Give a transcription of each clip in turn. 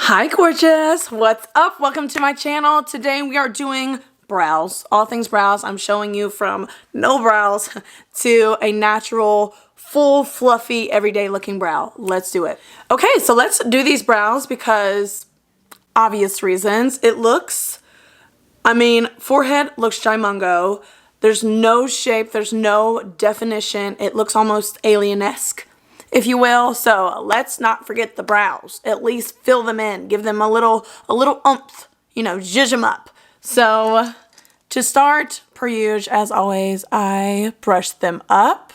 Hi gorgeous, what's up? Welcome to my channel. Today we are doing brows, all things brows. I'm showing you from no brows to a natural, full, fluffy, everyday looking brow. Let's do it. Okay, so let's do these brows because obvious reasons. It looks, forehead looks gimungo. There's no shape, there's no definition. It looks almost alien-esque, if you will. So let's not forget the brows. At least fill them in. Give them a little oomph. You know, zhuzh them up. So to start, per usual, as always, I brush them up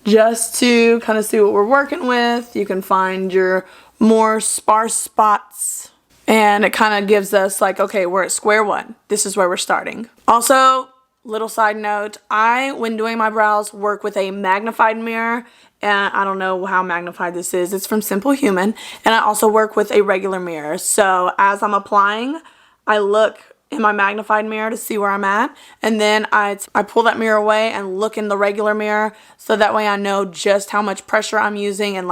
just to kind of see what we're working with. You can find your more sparse spots. And it kind of gives us like, okay, we're at square one. This is where we're starting. Also, little side note, when doing my brows, work with a magnified mirror. And I don't know how magnified this is. It's from Simple Human. And I also work with a regular mirror. So as I'm applying, I look in my magnified mirror to see where I'm at. And then I pull that mirror away and look in the regular mirror. So that way I know just how much pressure I'm using. And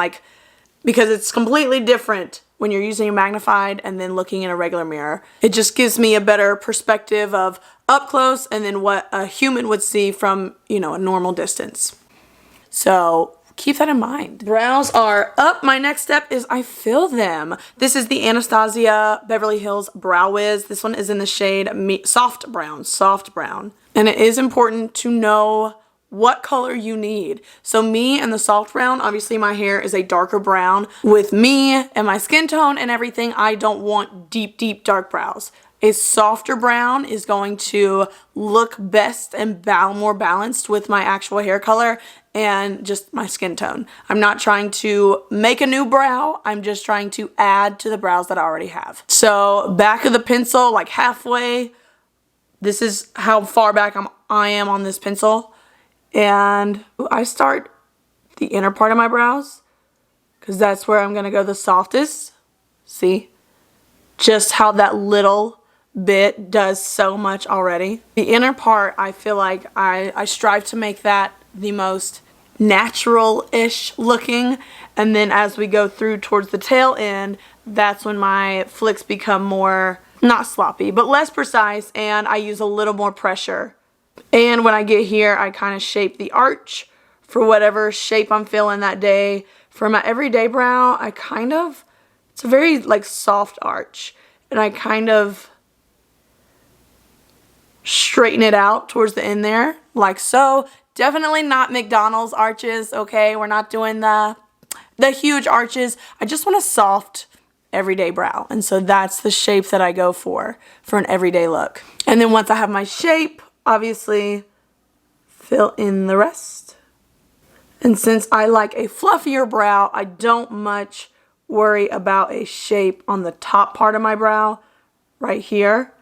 because it's completely different when you're using a magnified and then looking in a regular mirror. It just gives me a better perspective of up close and then what a human would see from, a normal distance. So keep that in mind. Brows are up. My next step is I fill them. This is the Anastasia Beverly Hills Brow Wiz. This one is in the shade soft brown. And it is important to know what color you need. So me and the soft brown, obviously my hair is a darker brown. With me and my skin tone and everything, I don't want deep dark brows. A softer brown is going to look best and more balanced with my actual hair color and just my skin tone. I'm not trying to make a new brow. I'm just trying to add to the brows that I already have. So back of the pencil, like halfway, this is how far back I am on this pencil. And I start the inner part of my brows because that's where I'm going to go the softest. See? Just how that little bit does so much already. The inner part, I feel like I strive to make that the most natural-ish looking. And then as we go through towards the tail end, that's when my flicks become more, not sloppy, but less precise, and I use a little more pressure. And when I get here, I kind of shape the arch for whatever shape I'm feeling that day. For my everyday brow, it's a very soft arch. And I kind of straighten it out towards the end there, like so. Definitely not McDonald's arches, okay? We're not doing the huge arches. I just want a soft everyday brow. And so that's the shape that I go for an everyday look. And then once I have my shape, obviously fill in the rest. And since I like a fluffier brow, I don't much worry about a shape on the top part of my brow right here.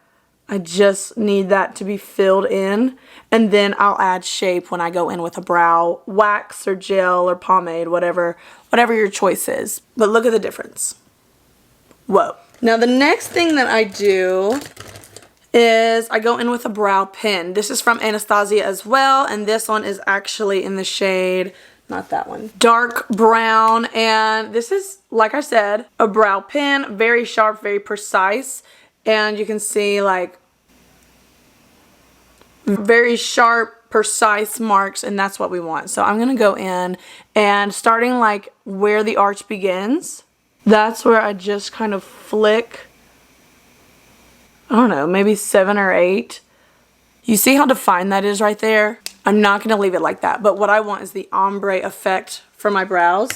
I just need that to be filled in, and then I'll add shape when I go in with a brow wax or gel or pomade, whatever your choice is. But look at the difference. Whoa. Now the next thing that I do is I go in with a brow pen. This is from Anastasia as well, and this one is actually in the shade, not that one, dark brown. And this is, like I said, a brow pen, very sharp, very precise. And you can see very sharp, precise marks, and that's what we want. So I'm going to go in and starting where the arch begins, that's where I just kind of flick, I don't know, maybe 7 or 8. You see how defined that is right there? I'm not going to leave it like that, but what I want is the ombre effect for my brows.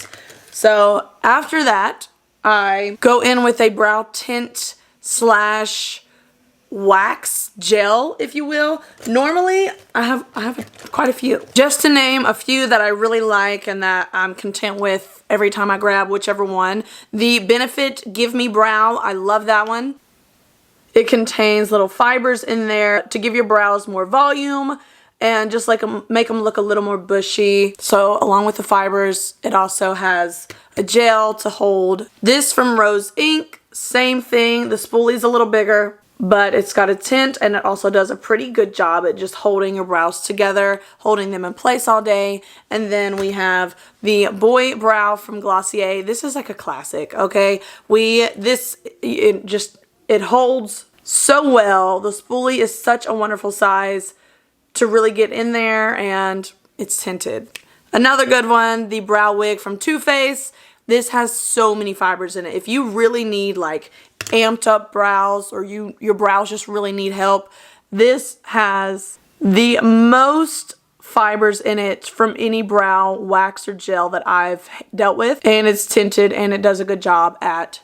So after that, I go in with a brow tint / wax gel, if you will. Normally, I have quite a few. Just to name a few that I really like and that I'm content with every time I grab whichever one. The Benefit Give Me Brow, I love that one. It contains little fibers in there to give your brows more volume and just make them look a little more bushy. So along with the fibers, it also has a gel to hold. This from Rose Inc., same thing. The spoolie's a little bigger, but it's got a tint, and it also does a pretty good job at just holding your brows together, holding them in place all day. And then we have the Boy Brow from Glossier. This is like a classic, okay? It holds so well. The spoolie is such a wonderful size to really get in there, and it's tinted. Another good one, the Brow Wig from Too Faced. This has so many fibers in it. If you really need like amped up brows, or your brows just really need help, this has the most fibers in it from any brow wax or gel that I've dealt with, and it's tinted, and it does a good job at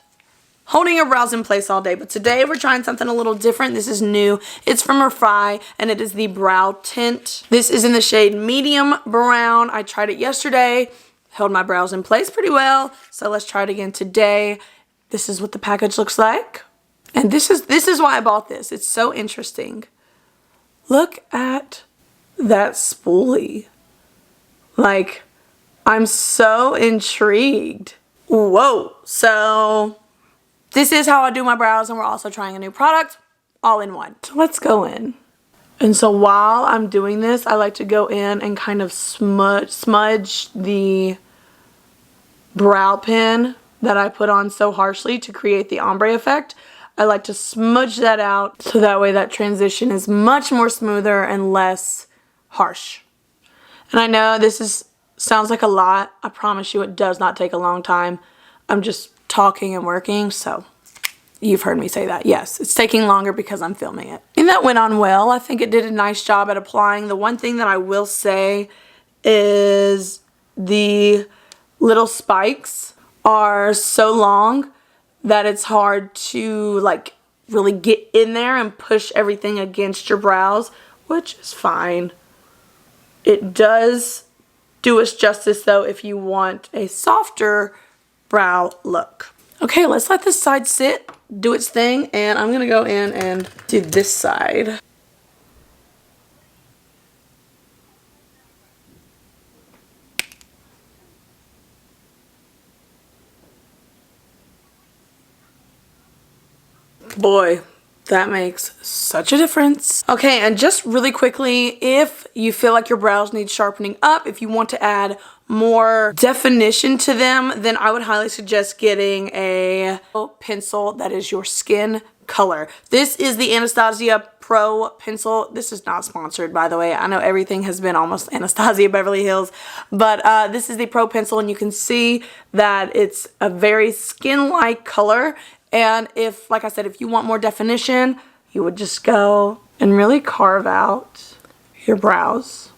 holding your brows in place all day. But today we're trying something a little different. This is new. It's from REFY, and it is the Brow Tint. This is in the shade Medium Brown. I tried it yesterday, held my brows in place pretty well, so let's try it again today. This is what the package looks like, and this is why I bought this. It's so interesting. Look at that spoolie. Like, I'm so intrigued. Whoa. So this is how I do my brows, and we're also trying a new product all in one. So let's go in. And so while I'm doing this, I like to go in and kind of smudge the brow pen that I put on so harshly to create the ombre effect. I like to smudge that out so that way that transition is much more smoother and less harsh. And I know this sounds like a lot. I promise you it does not take a long time. I'm just talking and working, so you've heard me say that. Yes, it's taking longer because I'm filming it. And that went on well. I think it did a nice job at applying. The one thing that I will say is the little spikes are so long that it's hard to like really get in there and push everything against your brows, which is fine. It does do us justice though if you want a softer brow look. Okay, let's let this side sit, do its thing, and I'm gonna go in and do this side. Boy, that makes such a difference. Okay, and just really quickly, if you feel like your brows need sharpening up, if you want to add more definition to them, then I would highly suggest getting a pencil that is your skin color. This is the Anastasia Pro pencil. This is not sponsored, by the way. I know everything has been almost Anastasia Beverly Hills, but this is the Pro pencil, and you can see that it's a very skin-like color. And if, like I said, if you want more definition, you would just go and really carve out your brows.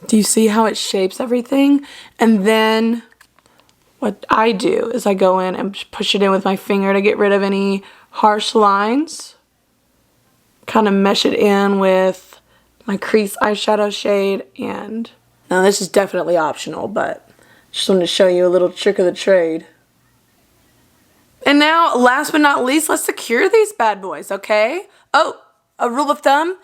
Do you see how it shapes everything? And then what I do is I go in and push it in with my finger to get rid of any harsh lines. Kind of mesh it in with my crease eyeshadow shade. And now this is definitely optional, but just wanted to show you a little trick of the trade. And now, last but not least, let's secure these bad boys, okay? Oh, a rule of thumb.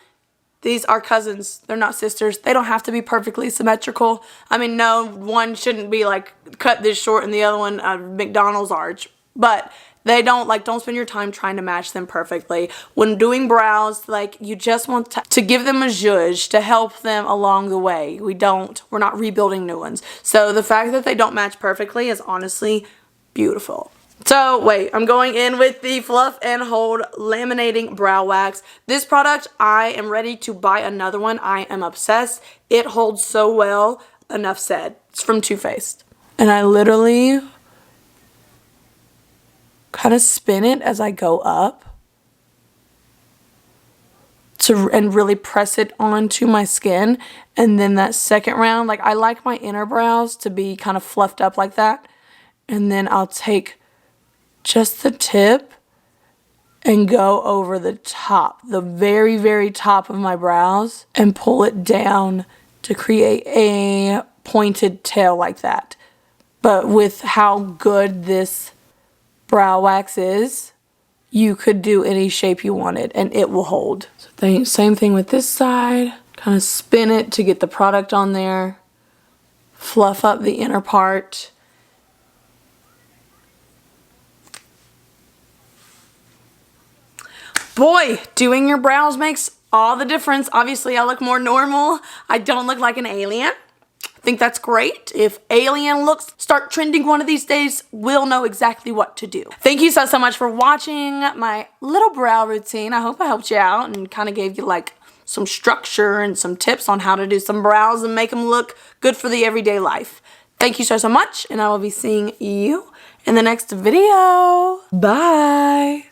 These are cousins. They're not sisters. They don't have to be perfectly symmetrical. I mean, no, one shouldn't be like cut this short and the other one a McDonald's arch. But they don't spend your time trying to match them perfectly. When doing brows, like, you just want to give them a zhuzh to help them along the way. We're not rebuilding new ones. So the fact that they don't match perfectly is honestly beautiful. So wait, I'm going in with the Fluff and Hold Laminating Brow Wax. This product, I am ready to buy another one. I am obsessed. It holds so well. Enough said. It's from Too Faced. And I literally kind of spin it as I go up and really press it onto my skin. And then that second round, like, I like my inner brows to be kind of fluffed up like that. And then I'll take just the tip and go over the top, the very, very top of my brows, and pull it down to create a pointed tail like that. But with how good this brow wax is, you could do any shape you wanted and it will hold. So same thing with this side. Kind of spin it to get the product on there. Fluff up the inner part. Boy, doing your brows makes all the difference. Obviously, I look more normal. I don't look like an alien. I think that's great. If alien looks start trending one of these days, we'll know exactly what to do. Thank you so much for watching my little brow routine. I hope I helped you out and kind of gave you like some structure and some tips on how to do some brows and make them look good for the everyday life. Thank you so much, and I will be seeing you in the next video. Bye.